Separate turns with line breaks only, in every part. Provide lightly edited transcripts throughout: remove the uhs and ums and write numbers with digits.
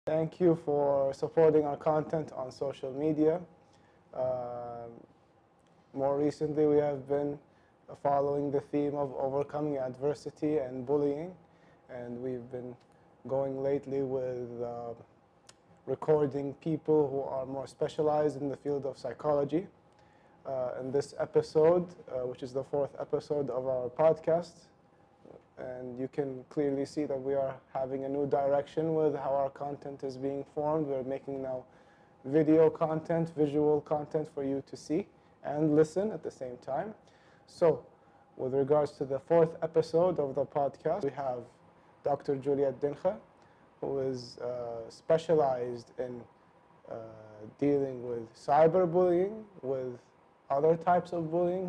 Thank you for supporting our content on social media. Uh, More recently, we have been following the theme of overcoming adversity and bullying, and we've been going lately with recording people who are more specialized in the field of psychology. In this episode, which is the fourth episode of our podcast, and you can clearly see that we are having a new direction with how our content is being formed. We're making now video content, visual content for you to see and listen at the same time. So, with regards to the fourth episode of the podcast, we have Dr. Juliet Dinkha, who is specialized in dealing with cyberbullying, with other types of bullying,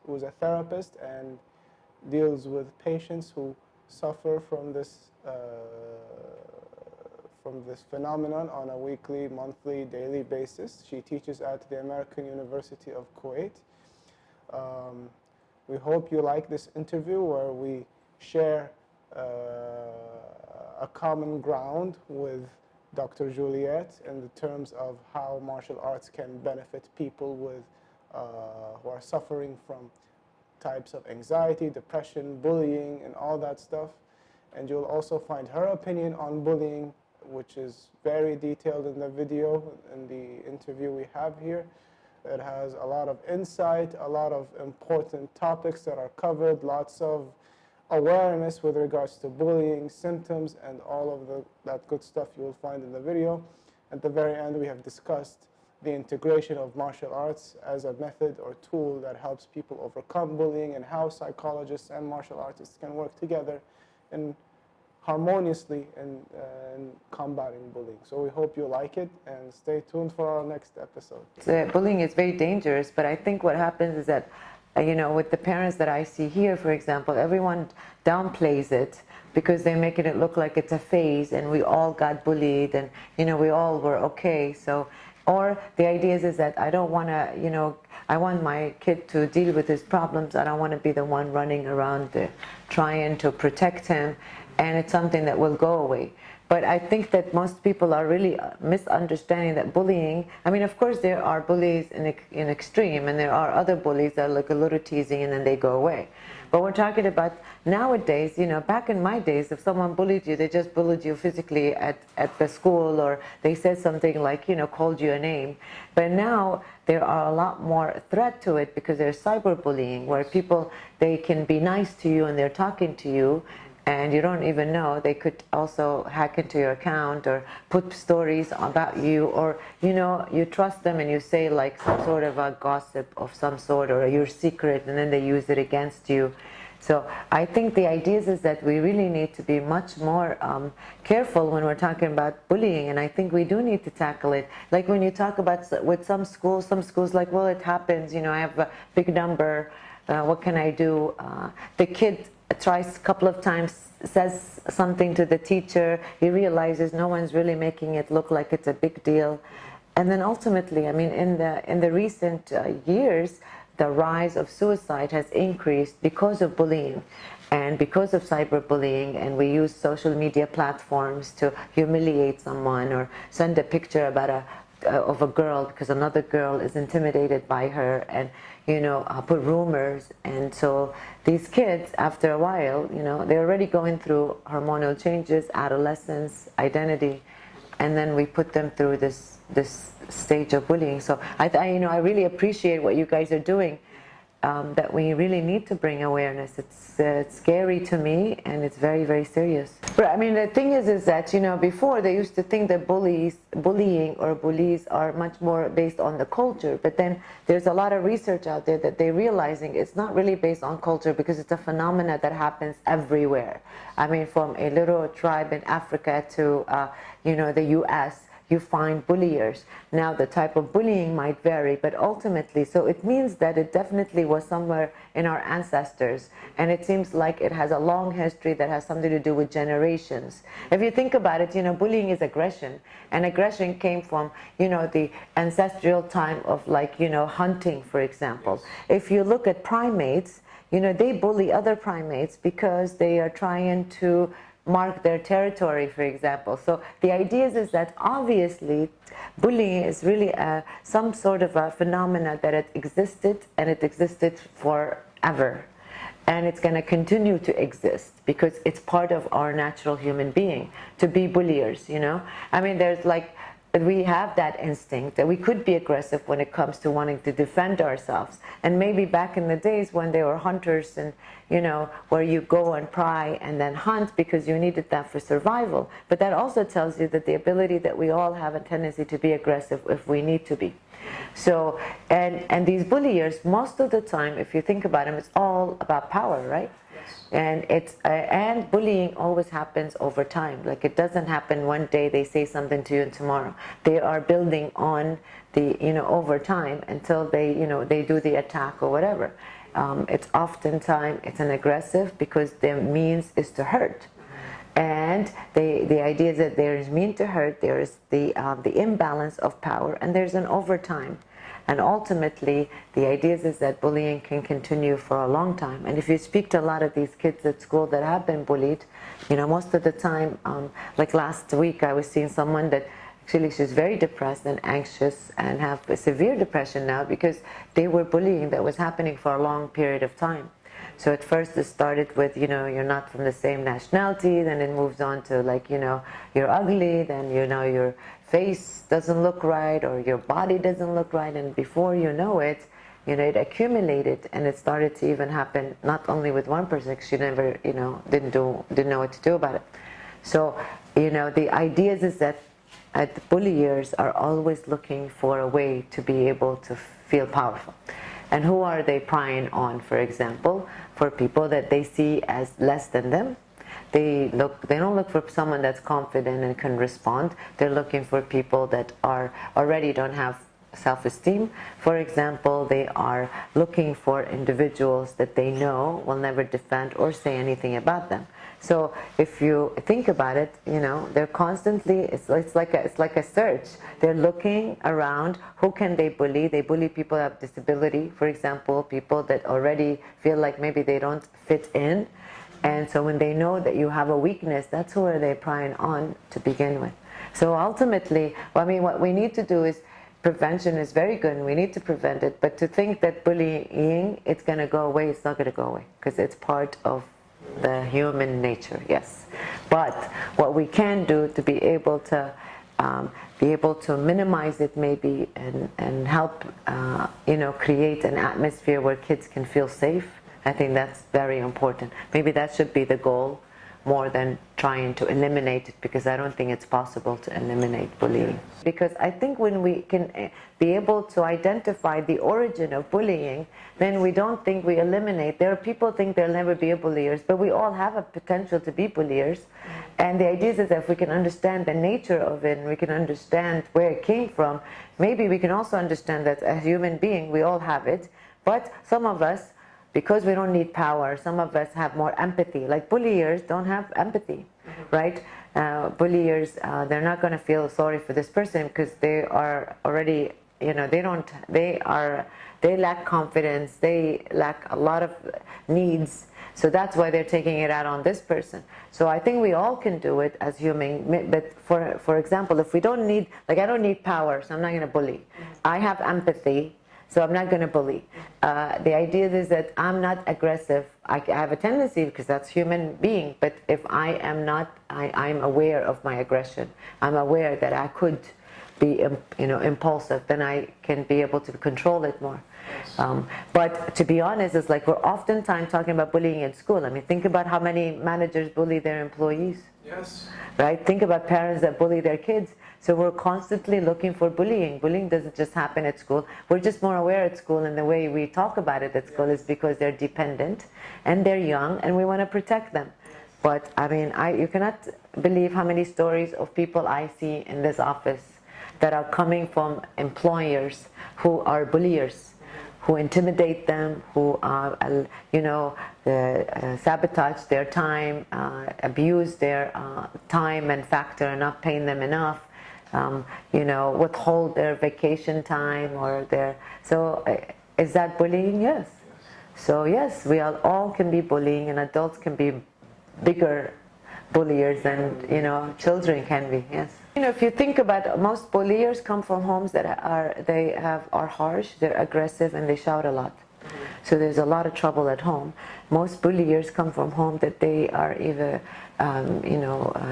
who's a therapist and deals with patients who suffer from this phenomenon on a weekly, monthly, daily basis. She teaches at the American University of Kuwait. We hope you like this interview where we share a common ground with Dr. Juliet in the terms of how martial arts can benefit people with who are suffering from types of anxiety, depression, bullying, and all that stuff. And you'll also find her opinion on bullying, which is very detailed in the video, in the interview we have here. It has a lot of insight, a lot of important topics that are covered, lots of awareness with regards to bullying, symptoms, and all of that good stuff you will find in the video. At the very end, we have discussed the integration of martial arts as a method or tool that helps people overcome bullying, and how psychologists and martial artists can work together and harmoniously in combating bullying. So we hope you like it, and stay tuned for our next episode.
Bullying is very dangerous, but I think what happens is that, with the parents that I see here, for example, everyone downplays it because they're making it look like it's a phase and we all got bullied and, we all were okay. So, or the idea is that I don't want to, I want my kid to deal with his problems. I don't want to be the one running around trying to protect him, and it's something that will go away. But I think that most people are really misunderstanding that bullying, of course there are bullies in extreme, and there are other bullies that look a little teasing and then they go away. But we're talking about nowadays, back in my days, if someone bullied you, they just bullied you physically at the school, or they said something like, called you a name. But now there are a lot more threat to it because there's cyberbullying, where people, they can be nice to you and they're talking to you, and you don't even know. They could also hack into your account or put stories about you, or you trust them and you say like some sort of a gossip of some sort or your secret, and then they use it against you. So I think the idea is that we really need to be much more careful when we're talking about bullying, and I think we do need to tackle it. Like when you talk about with some schools like, well, it happens, I have a big number, what can I do? The kid tries a couple of times, says something to the teacher, he realizes no one's really making it look like it's a big deal. And then ultimately, in the recent years, the rise of suicide has increased because of bullying and because of cyberbullying, and we use social media platforms to humiliate someone or send a picture about of a girl because another girl is intimidated by her, and put rumors. And so these kids, after a while, they're already going through hormonal changes, adolescence, identity, and then we put them through this stage of bullying. So I really appreciate what you guys are doing. That we really need to bring awareness. It's scary to me, and it's very, very serious. But the thing is that before they used to think that bullying or bullies are much more based on the culture. But then there's a lot of research out there that they're realizing it's not really based on culture, because it's a phenomena that happens everywhere. From a little tribe in Africa to the U.S. you find bulliers. Now the type of bullying might vary, but ultimately, so it means that it definitely was somewhere in our ancestors, and it seems like it has a long history that has something to do with generations. If you think about it, bullying is aggression, and aggression came from, the ancestral time of hunting, for example. If you look at primates, they bully other primates because they are trying to mark their territory, for example. So the idea is that obviously bullying is really some sort of a phenomena that it existed, and it existed forever. And it's going to continue to exist because it's part of our natural human being to be bulliers, you know. I mean, there's like, we have that instinct that we could be aggressive when it comes to wanting to defend ourselves. And maybe back in the days when they were hunters, and you know, where you go and pry and then hunt because you needed that for survival. But that also tells you that the ability that we all have a tendency to be aggressive if we need to be. So, and these bulliers, most of the time, if you think about them, it's all about power, right? And and bullying always happens over time. Like, it doesn't happen one day they say something to you and tomorrow. They are building on the, you know, over time until they, you know, they do the attack or whatever. It's oftentimes, it's an aggressive because their means is to hurt. And the idea is that there is mean to hurt, there is the imbalance of power, and there's an overtime. And ultimately, the idea is that bullying can continue for a long time. And if you speak to a lot of these kids at school that have been bullied, you know, most of the time, like last week, I was seeing someone that actually she's very depressed and anxious and have severe depression now because they were bullying that was happening for a long period of time. So at first it started with, you know, you're not from the same nationality, then it moves on to like, you know, you're ugly, then, you know, your face doesn't look right or your body doesn't look right, and before you know it, you know, it accumulated, and it started to even happen not only with one person, because she never, you know, didn't know what to do about it. So, you know, the idea is that the bulliers are always looking for a way to be able to feel powerful. And who are they prying on, for example? For people that they see as less than them. They don't look for someone that's confident and can respond. They're looking for people that are already don't have self-esteem. For example, they are looking for individuals that they know will never defend or say anything about them. So if you think about it, you know, they're constantly, it's like a search. They're looking around, who can they bully? They bully people who have disability, for example, people that already feel like maybe they don't fit in. And so when they know that you have a weakness, that's who are they prying on to begin with. So ultimately, well, I mean, what we need to do is, prevention is very good and we need to prevent it, but to think that bullying, it's going to go away, it's not going to go away, because it's part of the human nature, yes. But what we can do to be able to minimize it maybe and help, you know, create an atmosphere where kids can feel safe, I think that's very important. Maybe that should be the goal more than trying to eliminate it, because I don't think it's possible to eliminate bullying. Because I think when we can be able to identify the origin of bullying, then we don't think we eliminate. There are people who think they'll never be a bulliers, but we all have a potential to be bulliers. And the idea is that if we can understand the nature of it, and we can understand where it came from, maybe we can also understand that as a human being, we all have it. But some of us, because we don't need power, some of us have more empathy. Like bulliers don't have empathy, right? Bulliers, they're not going to feel sorry for this person because they are already, you know, they lack confidence, they lack a lot of needs. So that's why they're taking it out on this person. So I think we all can do it as human. But for example, if we don't need, like I don't need power, so I'm not going to bully. I have empathy, so I'm not going to bully. The idea is that I'm not aggressive. I have a tendency, because that's human being, but if I am not, I'm aware of my aggression. I'm aware that I could be, you know, impulsive, then I can be able to control it more. But to be honest, it's like we're oftentimes talking about bullying in school. I mean, think about how many managers bully their employees.
Yes.
Right? Think about parents that bully their kids. So we're constantly looking for bullying. Bullying doesn't just happen at school. We're just more aware at school, and the way we talk about it at school is because they're dependent and they're young and we want to protect them. But I mean, you cannot believe how many stories of people I see in this office that are coming from employers who are bulliers, who intimidate them, who you know, sabotage their time, abuse their time and factor, not paying them enough, you know, withhold their vacation time or their. So is that bullying? Yes. So yes, we all can be bullying, and adults can be bigger bulliers than, you know, children can be. Yes. You know, if you think about it, most bulliers come from homes that are harsh, they're aggressive, and they shout a lot. So there's a lot of trouble at home. Most bulliers come from home that they are either,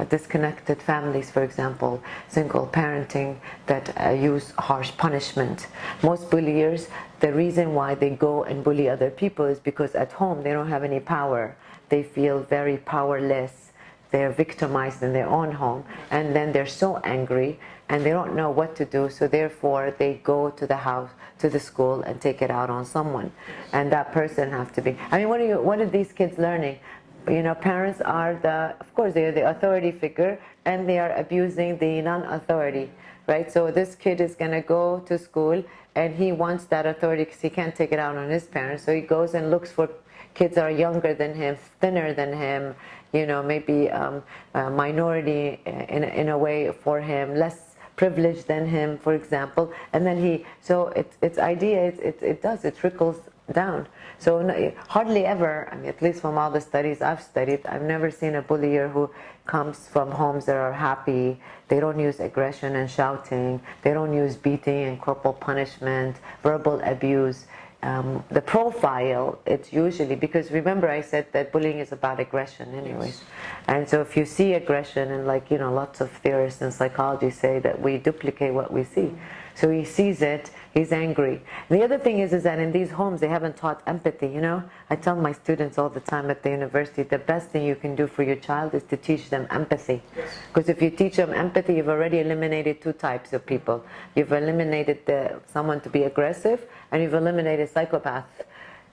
disconnected families, for example, single parenting that use harsh punishment. Most bulliers, the reason why they go and bully other people is because at home they don't have any power. They feel very powerless. They're victimized in their own home, and then they're so angry and they don't know what to do, so therefore they go to the house, to the school, and take it out on someone. And that person have to be, I mean, what are these kids learning? You know, parents are of course they are the authority figure, and they are abusing the non-authority, right? So this kid is going to go to school and he wants that authority because he can't take it out on his parents, so he goes and looks for kids that are younger than him, thinner than him, you know, maybe a minority in a way for him, less privileged than him, for example. And then it trickles down. So hardly ever, I mean, at least from all the studies I've studied, I've never seen a bullier who comes from homes that are happy. They don't use aggression and shouting. They don't use beating and corporal punishment, verbal abuse. The profile, it's usually, because remember I said that bullying is about aggression anyways. And so if you see aggression, and like, you know, lots of theorists in psychology say that we duplicate what we see. So he sees it, he's angry. And the other thing is that in these homes they haven't taught empathy, you know. I tell my students all the time at the university, the best thing you can do for your child is to teach them empathy. Because if you teach them empathy, you've already eliminated two types of people. You've eliminated someone to be aggressive, and you've eliminated psychopath,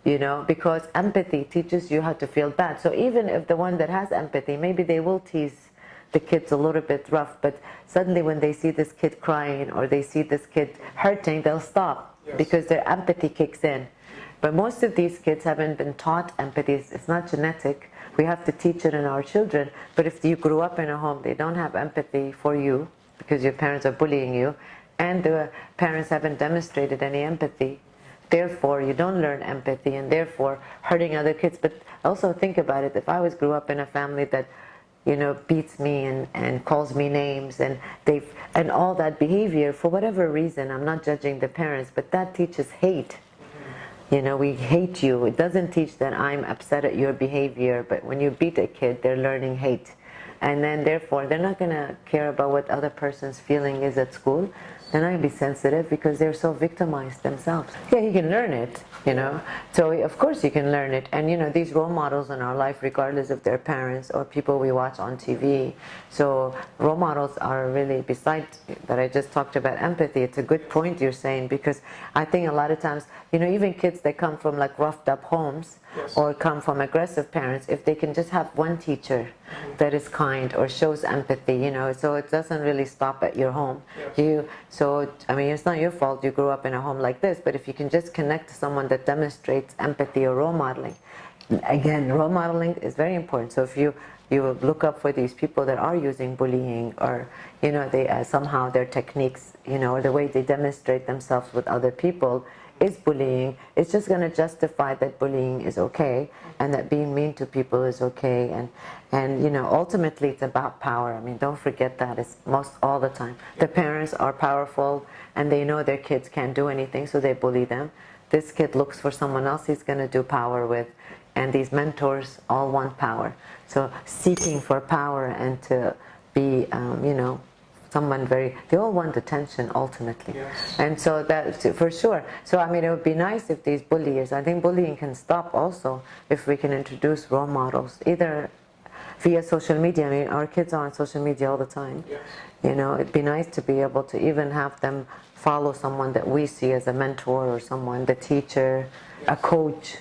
you know, because empathy teaches you how to feel bad. So even if the one that has empathy, maybe they will tease the kids a little bit rough, but suddenly when they see this kid crying or they see this kid hurting, they'll stop because their empathy kicks in. But most of these kids haven't been taught empathy. It's not genetic. We have to teach it in our children. But if you grew up in a home, they don't have empathy for you because your parents are bullying you, and the parents haven't demonstrated any empathy. Therefore, you don't learn empathy, and therefore hurting other kids. But also think about it. If I grew up in a family that, you know, beats me and calls me names, and all that behavior, for whatever reason, I'm not judging the parents, but that teaches hate. You know, we hate you. It doesn't teach that I'm upset at your behavior, but when you beat a kid, they're learning hate. And then therefore, they're not going to care about what other person's feeling is at school. They're not going to be sensitive because they're so victimized themselves. Yeah, you can learn it, you know. So of course you can learn it. And you know, these role models in our life, regardless of their parents or people we watch on TV. So role models are really, besides that I just talked about empathy, it's a good point you're saying, because I think a lot of times, you know, even kids that come from like roughed up homes, or come from aggressive parents, if they can just have one teacher that is kind or shows empathy, you know, so it doesn't really stop at your home. So I mean, it's not your fault you grew up in a home like this, but if you can just connect to someone that demonstrates empathy or role modeling. Again, role modeling is very important. So if you look up for these people that are using bullying, or you know, they somehow their techniques, you know, or the way they demonstrate themselves with other people is bullying, it's just going to justify that bullying is okay, and that being mean to people is okay, and you know, ultimately it's about power. I mean, don't forget that. It's all the time. The parents are powerful and they know their kids can't do anything, so they bully them. This kid looks for someone else he's going to do power with, and these mentors all want power. So seeking for power and to be, you know, someone they all want attention ultimately. And so that's for sure. So I mean, it would be nice if these bullies, I think bullying can stop also if we can introduce role models, either via social media. I mean, our kids are on social media all the time. You know, it'd be nice to be able to even have them follow someone that we see as a mentor, or someone, the teacher, a coach.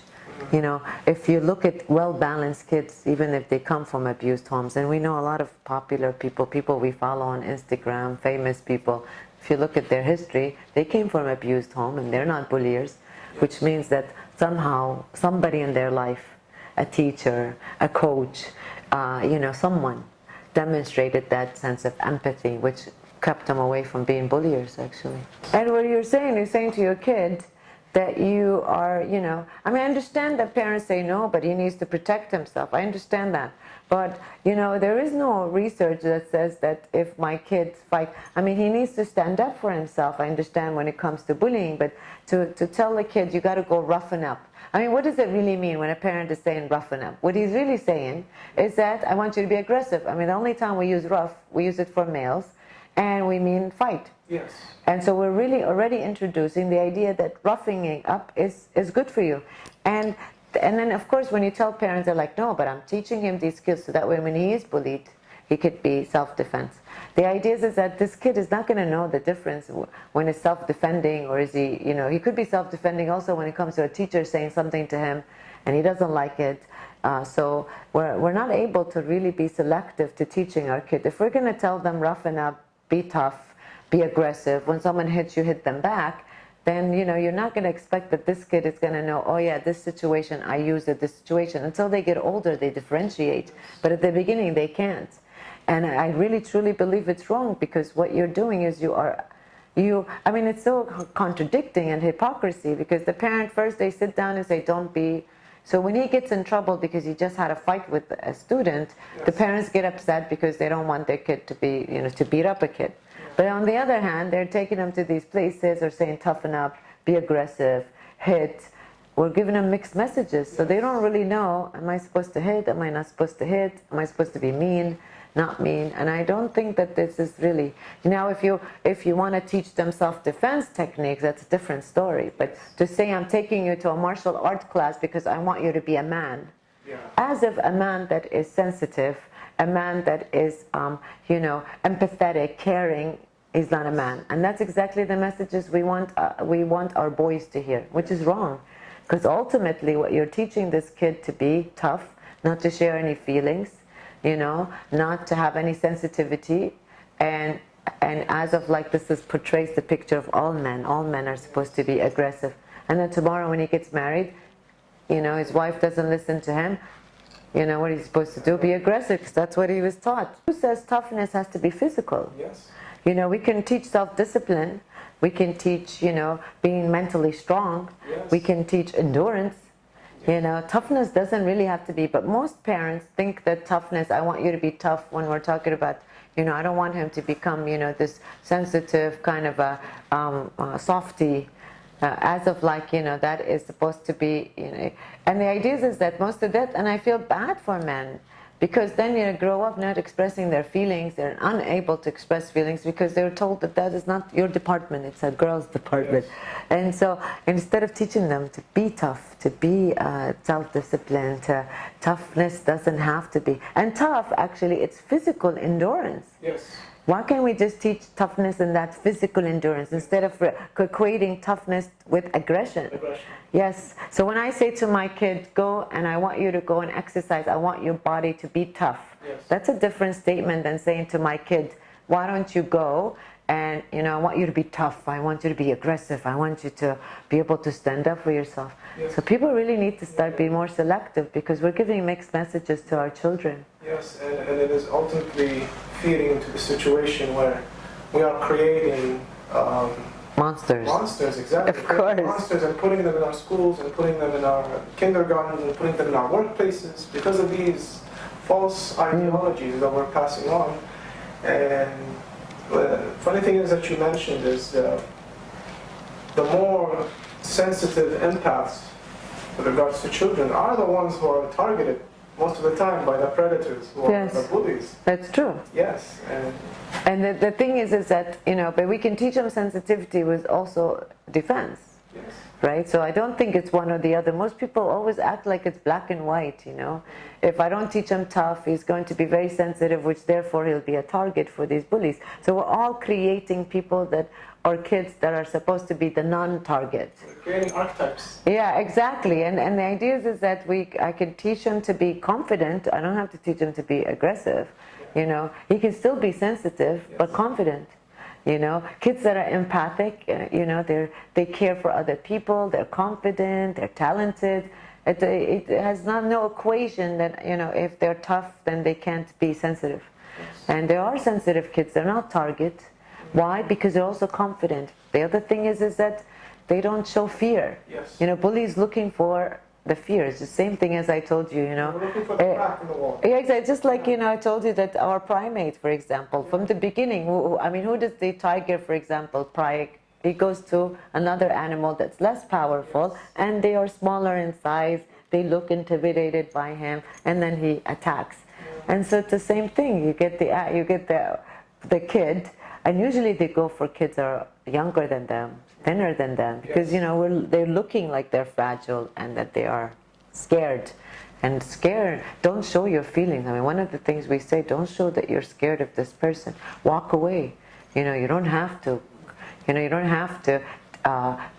You know, if you look at well-balanced kids, even if they come from abused homes, and we know a lot of popular people we follow on Instagram, famous people, if you look at their history, they came from an abused home and they're not bulliers, which means that somehow somebody in their life, a teacher, a coach, you know, someone demonstrated that sense of empathy, which kept them away from being bulliers, actually. And what you're saying to your kid, that you are, I mean, I understand that parents say no, but he needs to protect himself. I understand that. But, there is no research that says that if my kids fight, I mean, he needs to stand up for himself. I understand when it comes to bullying, but to tell the kid, you got to go roughen up. I mean, what does it really mean when a parent is saying roughen up? What he's really saying is that I want you to be aggressive. I mean, the only time we use rough, we use it for males, and we mean fight.
Yes.
And so we're really already introducing the idea that roughing up is good for you. And then, of course, when you tell parents, they're like, no, but I'm teaching him these skills so that way when he is bullied, he could be self-defense. The idea is that this kid is not going to know the difference when it's self-defending, or is he, he could be self-defending also when it comes to a teacher saying something to him and he doesn't like it. So we're not able to really be selective to teaching our kid. If we're going to tell them roughen up, be tough, be aggressive, when someone hits you, hit them back, then you're not going to expect that this kid is going to know, oh yeah, this situation I used at this situation. Until they get older, they differentiate, but at the beginning they can't. And I really truly believe it's wrong, because what you're doing is I mean, it's so contradicting and hypocrisy, because the parent first, they sit down and say, don't be. So when he gets in trouble because he just had a fight with a student, yes, the parents get upset because they don't want their kid to be, to beat up a kid. But on the other hand, they're taking them to these places or saying toughen up, be aggressive, hit. We're giving them mixed messages, so they don't really know, am I supposed to hit, am I not supposed to hit, am I supposed to be mean, not mean? And I don't think that this is really, if you want to teach them self-defense techniques, that's a different story. But to say I'm taking you to a martial art class because I want you to be a man, as if a man that is sensitive, a man that is, empathetic, caring, is not a man. And that's exactly the messages we want our boys to hear, which is wrong. Because ultimately what you're teaching this kid to be tough, not to share any feelings, not to have any sensitivity, and as of like this portrays the picture of all men. All men are supposed to be aggressive. And then tomorrow when he gets married, his wife doesn't listen to him, what he's supposed to do? Be aggressive, because that's what he was taught. Who says toughness has to be physical?
Yes.
We can teach self-discipline. We can teach, being mentally strong.
Yes.
We can teach endurance. Toughness doesn't really have to be, but most parents think that toughness, I want you to be tough when we're talking about, I don't want him to become, this sensitive kind of a softy, as of like, that is supposed to be, and the idea is that most of that, and I feel bad for men, because then grow up not expressing their feelings, they're unable to express feelings because they're told that is not your department, it's a girl's department. Yes. And so instead of teaching them to be tough, to be self-disciplined, toughness doesn't have to be. And tough, actually, it's physical endurance.
Yes.
Why can't we just teach toughness and that physical endurance instead of equating toughness with aggression? Yes. So when I say to my kid, go and I want you to go and exercise, I want your body to be tough. Yes. That's a different statement than saying to my kid, why don't you go and, I want you to be tough, I want you to be aggressive, I want you to be able to stand up for yourself. Yes. So people really need to start being more selective, because we're giving mixed messages to our children.
Yes, and it is ultimately feeding into the situation where we are creating
monsters.
Monsters, exactly.
Of course.
Monsters, and putting them in our schools, and putting them in our kindergartens, and putting them in our workplaces because of these false ideologies that we're passing on. And the funny thing is that you mentioned is the more sensitive empaths with regards to children are the ones who are targeted most of the time by the predators who are the bullies.
That's true.
Yes.
And the thing is that, but we can teach them sensitivity with also defense.
Yes.
Right? So I don't think it's one or the other. Most people always act like it's black and white, If I don't teach him tough, he's going to be very sensitive, which therefore he'll be a target for these bullies. So we're all creating people or kids that are supposed to be the non-target.
We're creating archetypes.
Yeah, exactly. And the idea is that I can teach him to be confident. I don't have to teach him to be aggressive. He can still be sensitive, but confident. Kids that are empathic, they care for other people, they're confident, they're talented. It has no equation that, if they're tough, then they can't be sensitive. Yes. And there are sensitive kids, they're not target. Why? Because they're also confident. The other thing is that they don't show fear.
Yes.
You know, bullies looking for the fear. It's the same thing as I told you, you know.
We're looking for the crack in the wall.
Yeah, exactly. Just like, you know, I told you that our primate, for example, from the beginning, who does the tiger, for example, he goes to another animal that's less powerful, and they are smaller in size, they look intimidated by him, and then he attacks. And so it's the same thing. You get the kid, and usually they go for kids that are younger than them, thinner than them, because you know they're looking like they're fragile and that they are scared. And scared, don't show your feelings. I mean, one of the things we say, don't show that you're scared of this person. Walk away. You know, you don't have to. You know, you don't have to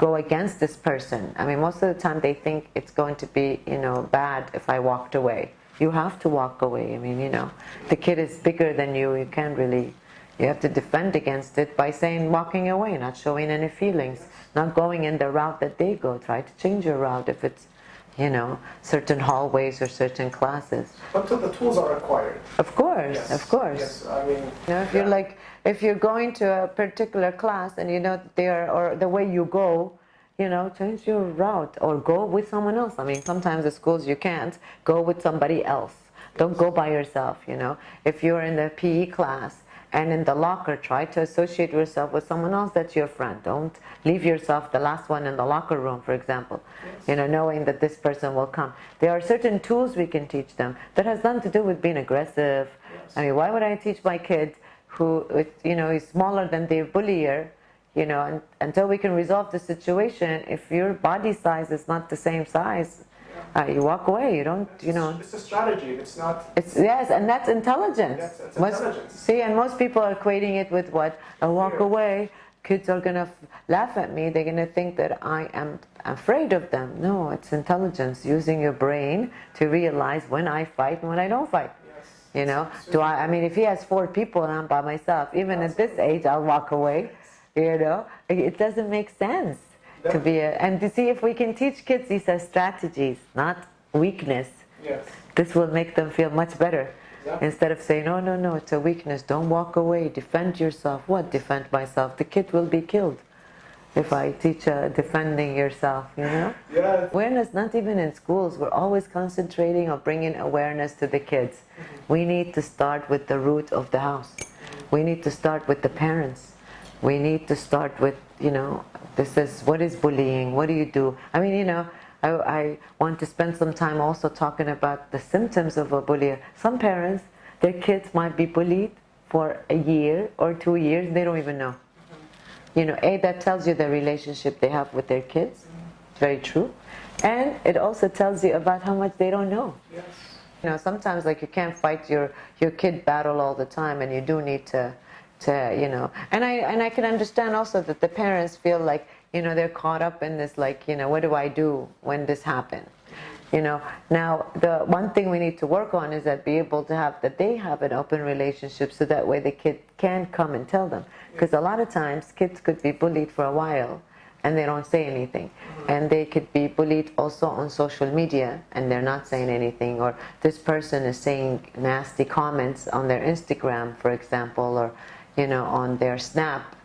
go against this person. I mean, most of the time they think it's going to be, you know, bad if I walked away. You have to walk away. I mean, you know, the kid is bigger than you. You can't really. You have to defend against it by saying walking away, not showing any feelings, not going in the route that they go. Try to change your route if it's, you know, certain hallways or certain classes.
Until the tools are acquired.
Of course,
Yes.
of course.
Yes, I mean,
You know, if you're like, if you're going to a particular class and you know or the way you go, you know, change your route or go with someone else. I mean, sometimes at schools you can't go with somebody else. Don't go by yourself. You know, if you're in the PE class and in the locker, try to associate yourself with someone else that's your friend. Don't leave yourself the last one in the locker room, for example.
Yes.
You know, knowing that this person will come. There are certain tools we can teach them that has nothing to do with being aggressive.
Yes.
I mean, why would I teach my kid who, you know, is smaller than their bullier, you know, and until we can resolve the situation, if your body size is not the same size, you walk away. You don't, you know.
It's a strategy. It's not.
It's yes, and that's intelligence.
Yes, it's intelligence.
See, and most people are equating it with what? I walk away. Kids are gonna laugh at me. They're gonna think that I am afraid of them. No, it's intelligence. Using your brain to realize when I fight and when I don't fight.
Yes.
You know, I mean, if he has 4 people and I'm by myself, even at this age, I'll walk away. You know, it doesn't make sense to be and to see if we can teach kids these are strategies, not weakness.
Yes.
This will make them feel much better.
Exactly.
Instead of saying, no, it's a weakness, don't walk away, defend yourself. What, defend myself? The kid will be killed if I teach defending yourself, you know?
Yeah.
Awareness, not even in schools. We're always concentrating on bringing awareness to the kids. We need to start with the root of the house. We need to start with the parents. We need to start with, you know, this is, what is bullying? What do you do? I mean, you know, I want to spend some time also talking about the symptoms of a bully. Some parents, their kids might be bullied for a year or 2 years, and they don't even know. You know, that tells you the relationship they have with their kids. It's very true. And it also tells you about how much they don't know.
Yes.
You know, sometimes like you can't fight your kid battle all the time, and you do need to you know, and I can understand also that the parents feel like, you know, they're caught up in this, like, you know, what do I do when this happens? You know, now the one thing we need to work on is that they have an open relationship, so that way the kid can come and tell them. Because a lot of times kids could be bullied for a while and they don't say anything. And they could be bullied also on social media and they're not saying anything. Or this person is saying nasty comments on their Instagram, for example, or, you know, on their Snap,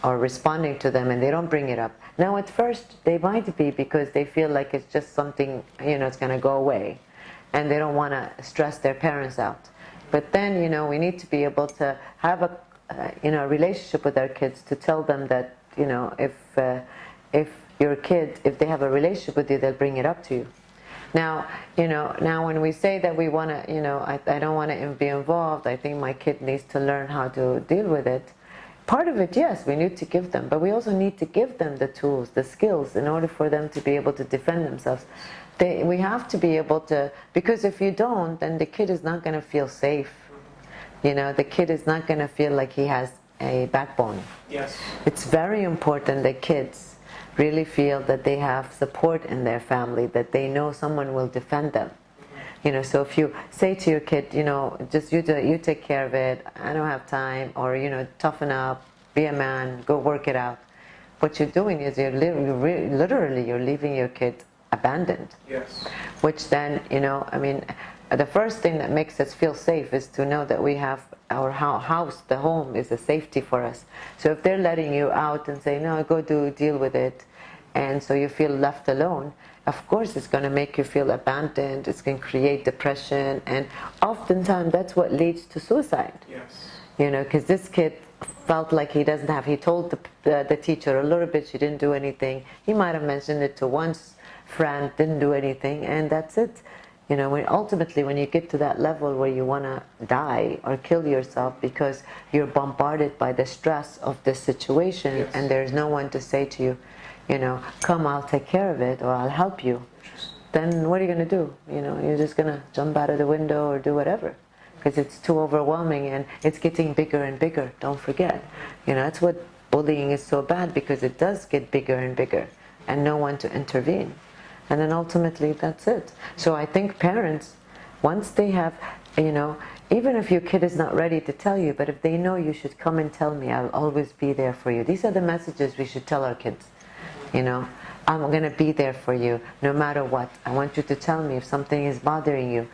or responding to them, and they don't bring it up. Now at first they might be because they feel like it's just something, you know, it's going to go away, and they don't want to stress their parents out. But then, you know, we need to be able to have a you know, relationship with our kids, to tell them that, you know, if your kid, if they have a relationship with you, they'll bring it up to you. Now, you know, now when we say that we want to, you know, I don't want to be involved, I think my kid needs to learn how to deal with it. Part of it, yes, we need to give them, but we also need to give them the tools, the skills, in order for them to be able to defend themselves. We have to be able to, because if you don't, then the kid is not going to feel safe. You know, the kid is not going to feel like he has a backbone.
Yes.
It's very important that kids really feel that they have support in their family, that they know someone will defend them. You know, so if you say to your kid, you know, just you take care of it, I don't have time, or, you know, toughen up, be a man, go work it out. What you're doing is you're leaving your kid abandoned.
Yes.
Which then, you know, I mean, the first thing that makes us feel safe is to know that we have our house, the home is a safety for us. So if they're letting you out and say, no, go deal with it, and so you feel left alone, of course it's going to make you feel abandoned, it's going to create depression, and oftentimes that's what leads to suicide.
Yes.
You know, because this kid felt like he doesn't have, he told the teacher a little bit, she didn't do anything. He might have mentioned it to one friend, didn't do anything, and that's it. You know, ultimately when you get to that level where you want to die or kill yourself because you're bombarded by the stress of this situation,
yes.
and there's no one to say to you, you know, come, I'll take care of it, or I'll help you, then what are you going to do? You know, you're just going to jump out of the window or do whatever, because it's too overwhelming and it's getting bigger and bigger. Don't forget, you know, that's what bullying is so bad, because it does get bigger and bigger and no one to intervene. And then ultimately that's it. So I think parents, once they have, you know, even if your kid is not ready to tell you, but if they know you should come and tell me, I'll always be there for you. These are the messages we should tell our kids. You know, I'm going to be there for you no matter what. I want you to tell me if something is bothering you.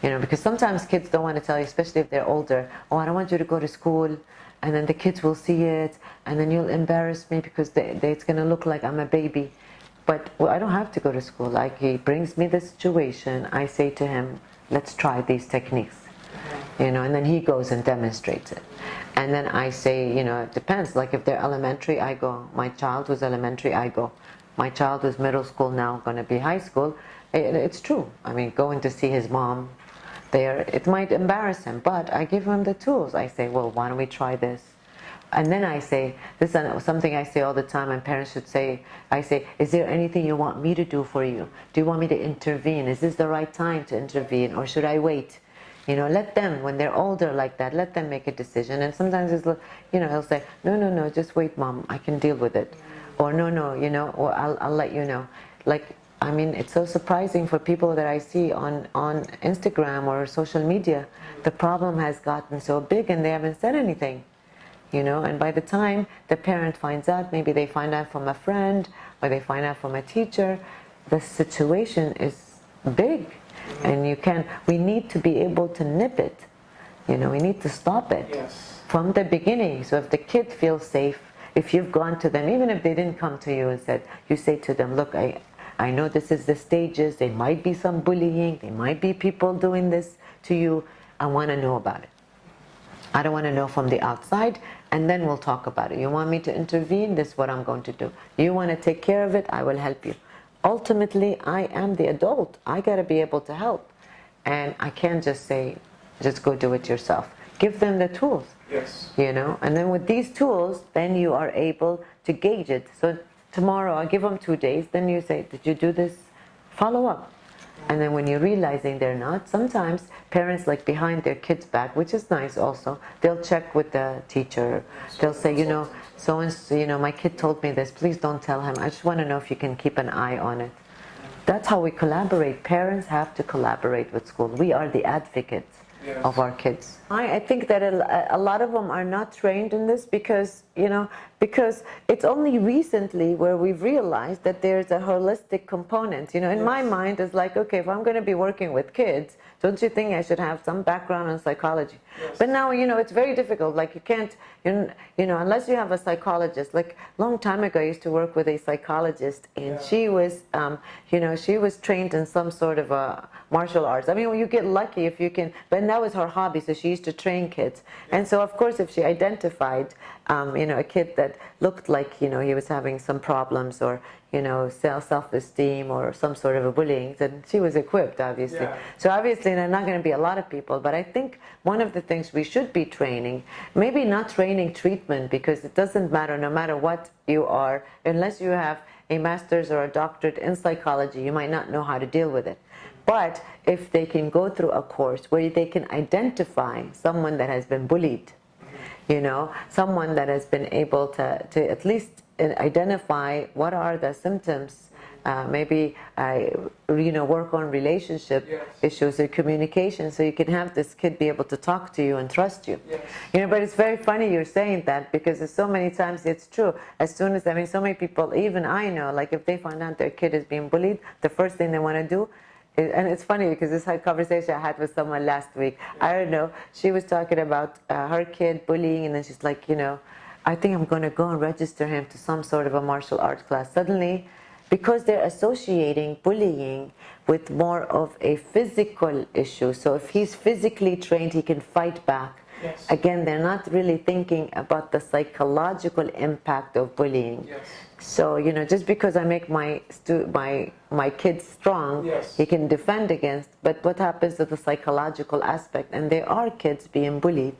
You know, because sometimes kids don't want to tell you, especially if they're older. Oh, I don't want you to go to school, and then the kids will see it, and then you'll embarrass me because it's going to look like I'm a baby. But well, I don't have to go to school. Like, he brings me the situation, I say to him, let's try these techniques. You know, and then he goes and demonstrates it. And then I say, you know, it depends. Like if they're elementary, I go. My child was elementary, I go. My child was middle school, now going to be high school. It's true. I mean, going to see his mom there, it might embarrass him, but I give him the tools. I say, well, why don't we try this? And then I say, this is something I say all the time, and parents should say, I say, is there anything you want me to do for you? Do you want me to intervene? Is this the right time to intervene, or should I wait? You know, let them, when they're older like that, let them make a decision. And sometimes it's, you know, he'll say, no, just wait, Mom, I can deal with it. Or no, you know, or I'll let you know. Like, I mean, it's so surprising for people that I see on Instagram or social media. The problem has gotten so big and they haven't said anything. You know, and by the time the parent finds out, maybe they find out from a friend or they find out from a teacher, the situation is big. And we need to be able to nip it. You know, we need to stop it from the beginning. So if the kid feels safe, if you've gone to them, even if they didn't come to you and said, you say to them, look, I know this is the stages, there might be some bullying, there might be people doing this to you, I want to know about it. I don't want to know from the outside, and then we'll talk about it. You want me to intervene? This is what I'm going to do. You want to take care of it? I will help you. Ultimately, I am the adult. I got to be able to help. And I can't just say, just go do it yourself. Give them the tools.
Yes.
You know, and then with these tools, then you are able to gauge it. So tomorrow, I give them 2 days, then you say, did you do this? Follow up. And then when you're realizing they're not, sometimes parents, like behind their kids' back, which is nice also, they'll check with the teacher. They'll say, you know, so-and-so, you know, my kid told me this, please don't tell him. I just want to know if you can keep an eye on it. That's how we collaborate. Parents have to collaborate with school. We are the advocates of our kids. I think that a lot of them are not trained in this because, you know, because it's only recently where we've realized that there's a holistic component. You know, in my mind, it's like, okay, if I'm going to be working with kids, don't you think I should have some background in psychology? But now, you know, it's very difficult. Like, you can't, you know, unless you have a psychologist. Like, long time ago, I used to work with a psychologist, and she was, you know, she was trained in some sort of a martial arts. I mean, you get lucky if you can, but that was her hobby, so she used to train kids. And so, of course, if she identified, you know, a kid that looked like, you know, he was having some problems or, you know, self-esteem or some sort of a bullying, then she was equipped, obviously. So obviously there are not going to be a lot of people, but I think one of the things we should be training, maybe not training treatment, because it doesn't matter, no matter what you are, unless you have a master's or a doctorate in psychology, you might not know how to deal with it. But if they can go through a course where they can identify someone that has been bullied, you know, someone that has been able to at least identify what are the symptoms, maybe you know, work on relationship issues or communication, so you can have this kid be able to talk to you and trust you. You know, but it's very funny you're saying that, because there's so many times it's true. As soon as, I mean, so many people, even I know, like if they find out their kid is being bullied, the first thing they want to do, and it's funny because this conversation I had with someone last week, I don't know, she was talking about her kid bullying, and then she's like, you know, I think I'm going to go and register him to some sort of a martial arts class. Suddenly, because they're associating bullying with more of a physical issue. So if he's physically trained, he can fight back.
Yes.
Again, they're not really thinking about the psychological impact of bullying.
Yes.
So, you know, just because I make my kid strong,
yes.
he can defend against, but what happens to the psychological aspect? And there are kids being bullied.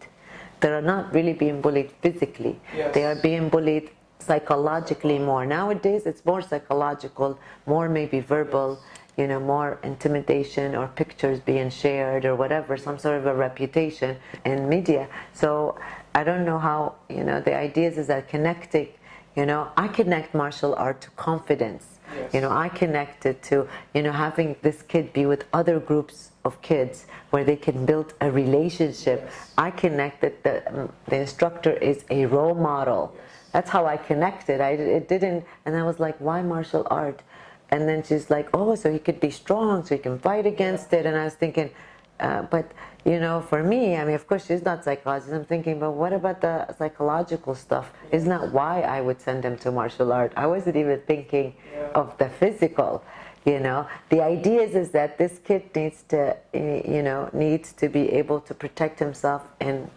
They are not really being bullied physically.
Yes.
They are being bullied psychologically more. Nowadays, it's more psychological, more maybe verbal, you know, more intimidation or pictures being shared or whatever, some sort of a reputation in media. So I don't know how, you know, the idea is that connecting, you know, I connect martial art to confidence.
Yes.
You know, I connect it to, you know, having this kid be with other groups of kids where they can build a relationship.
Yes.
I connect that the instructor is a role model.
Yes.
That's how I connected. It didn't, and I was like, why martial art? And then she's like, oh, so he could be strong, so he can fight against it. And I was thinking, but, you know, for me, I mean, of course, she's not psychologist. I'm thinking, but what about the psychological stuff? Isn't that why I would send him to martial art? I wasn't even thinking of the physical, you know. The idea is that this kid needs to, you know, needs to be able to protect himself in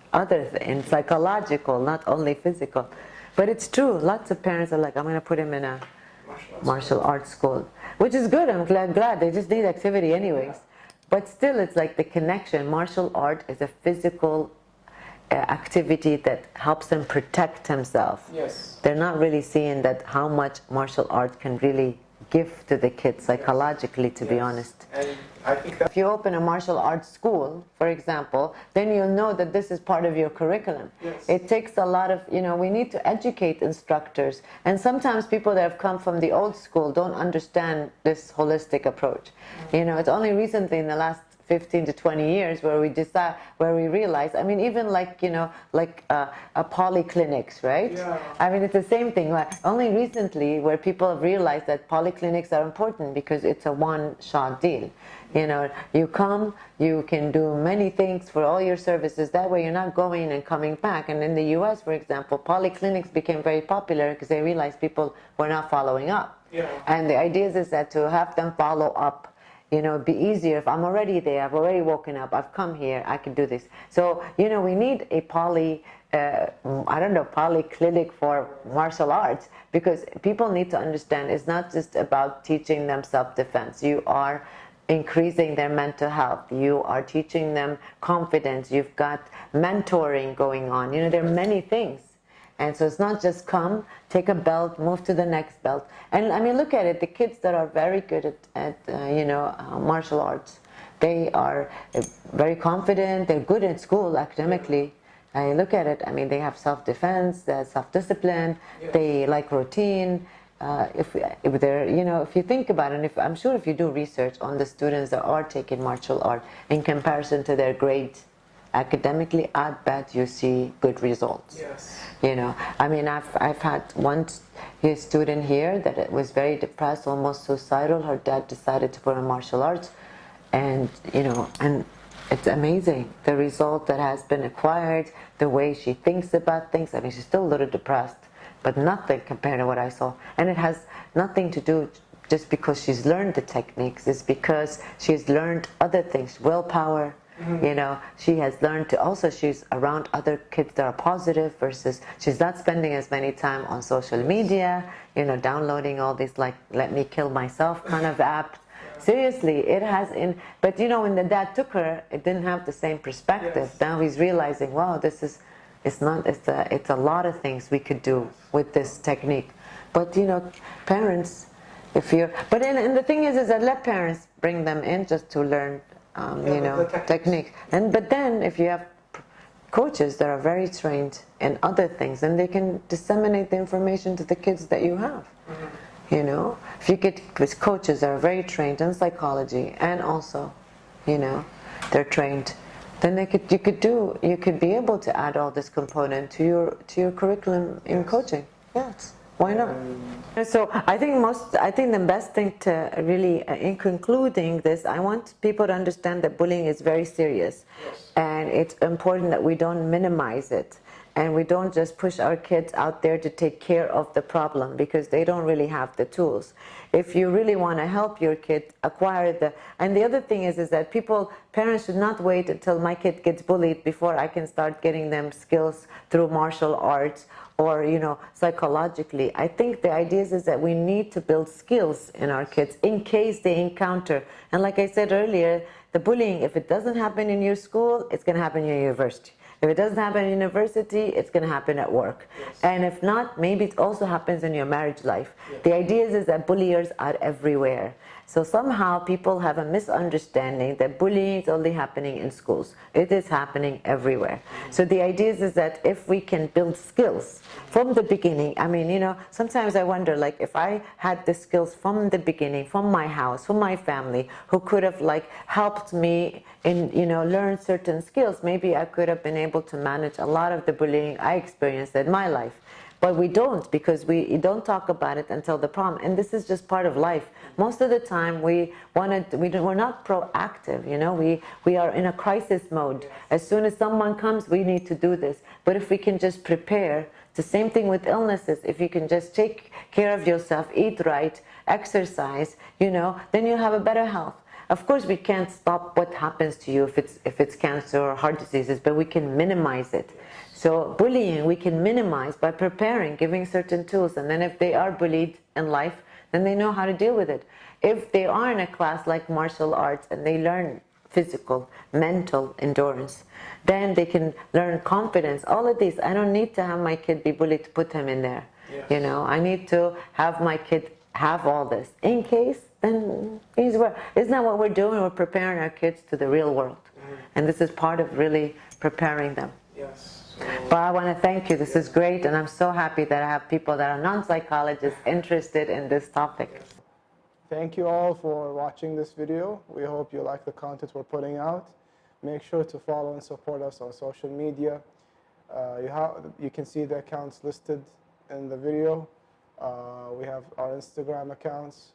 in psychological, not only physical. But it's true. Lots of parents are like, I'm going to put him in a martial arts school, which is good. I'm glad. They just need activity anyways. But still, it's like the connection. Martial art is a physical activity that helps them protect himself.
Yes.
They're not really seeing that how much martial art can really give to the kids psychologically, to be honest.
And I think that
if you open a martial arts school, for example, then you'll know that this is part of your curriculum.
Yes.
It takes a lot of, you know, we need to educate instructors. And sometimes people that have come from the old school don't understand this holistic approach. You know, it's only recently in the last 15 to 20 years where we realize, I mean, even like, you know, like a polyclinics, right?
Yeah.
I mean, it's the same thing. Like only recently where people have realized that polyclinics are important because it's a one-shot deal. You know, you come, you can do many things for all your services. That way you're not going and coming back. And in the US, for example, polyclinics became very popular because they realized people were not following up.
Yeah.
And the idea is that to have them follow up, you know, it'd be easier if I'm already there, I've already woken up, I've come here, I can do this. So, you know, we need a polyclinic for martial arts because people need to understand it's not just about teaching them self-defense. You are increasing their mental health. You are teaching them confidence. You've got mentoring going on. You know, there are many things. And so it's not just come, take a belt, move to the next belt. And I mean, look at it, the kids that are very good at you know, martial arts, they are very confident, they're good at school academically. I look at it, I mean, they have self-defense, self-discipline, they like routine. If they're, you know, if you think about it, and I'm sure if you do research on the students that are taking martial art in comparison to their grades, academically, I bet you see good results.
Yes.
You know, I mean, I've had one student here that was very depressed, almost suicidal. Her dad decided to put her in martial arts, and you know, and it's amazing the result that has been acquired, the way she thinks about things. I mean, she's still a little depressed, but nothing compared to what I saw. And it has nothing to do just because she's learned the techniques. It's because she's learned other things, willpower. You know, she has learned to also, she's around other kids that are positive versus she's not spending as many time on social media, you know, downloading all these like let me kill myself kind of apps. Seriously, it has but you know, when the dad took her, it didn't have the same perspective. Now he's realizing, wow, this is, it's a lot of things we could do with this technique. But you know, parents, if you're, but and the thing is that let parents bring them in just to learn you know, technique. But then if you have coaches that are very trained in other things, then they can disseminate the information to the kids that you have. You know, if you get with coaches that are very trained in psychology and also, you know, they're trained, then you could be able to add all this component to your curriculum in coaching. Yes. Why not? So I think the best thing to really, in concluding this, I want people to understand that bullying is very serious. Yes. And it's important that we don't minimize it. and we don't just push our kids out there to take care of the problem, because they don't really have the tools. If you really want to help your kid acquire the, and the other thing is that parents should not wait until my kid gets bullied before I can start getting them skills through martial arts or, you know, psychologically. I think the idea is that we need to build skills in our kids in case they encounter, and like I said earlier, the bullying, if it doesn't happen in your school, it's going to happen in your university. If it doesn't happen in university, it's going to happen at work.
Yes.
And if not, maybe it also happens in your marriage life.
Yes.
The idea is that bulliers are everywhere. So somehow people have a misunderstanding that bullying is only happening in schools. It is happening everywhere. So the idea is that if we can build skills from the beginning, I mean, you know, sometimes I wonder, like, if I had the skills from the beginning, from my house, from my family, who could have, like, helped me in, you know, learn certain skills, maybe I could have been able to manage a lot of the bullying I experienced in my life. But we don't, because we don't talk about it until the problem. And this is just part of life. Most of the time, we're not proactive. You know, we are in a crisis mode. As soon as someone comes, we need to do this. But if we can just prepare, the same thing with illnesses. If you can just take care of yourself, eat right, exercise, you know, then you'll have a better health. Of course, we can't stop what happens to you if it's cancer or heart diseases, but we can minimize it. So bullying we can minimize by preparing, giving certain tools, and then if they are bullied in life, then they know how to deal with it. If they are in a class like martial arts and they learn physical, mental endurance, then they can learn confidence. All of these, I don't need to have my kid be bullied to put him in there.
Yes.
You know, I need to have my kid have all this. In case, then isn't that what we're doing? We're preparing our kids to the real world. And this is part of really preparing them.
Yes.
But I want to thank you. This is great, and I'm so happy that I have people that are non-psychologists interested in this topic.
Thank you all for watching this video. We hope you like the content we're putting out. Make sure to follow and support us on social media. You can see the accounts listed in the video. We have our Instagram accounts,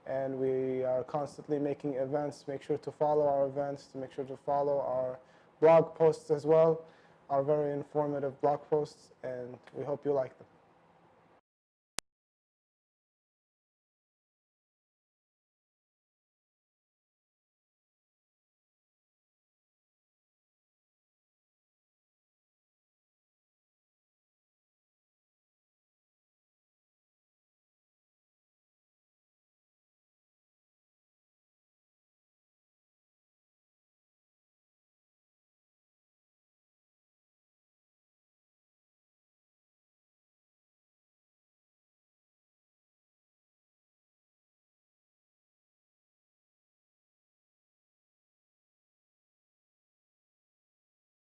and we are constantly making events. Make sure to follow our events, to make sure to follow our blog posts as well, our very informative blog posts, and we hope you like them.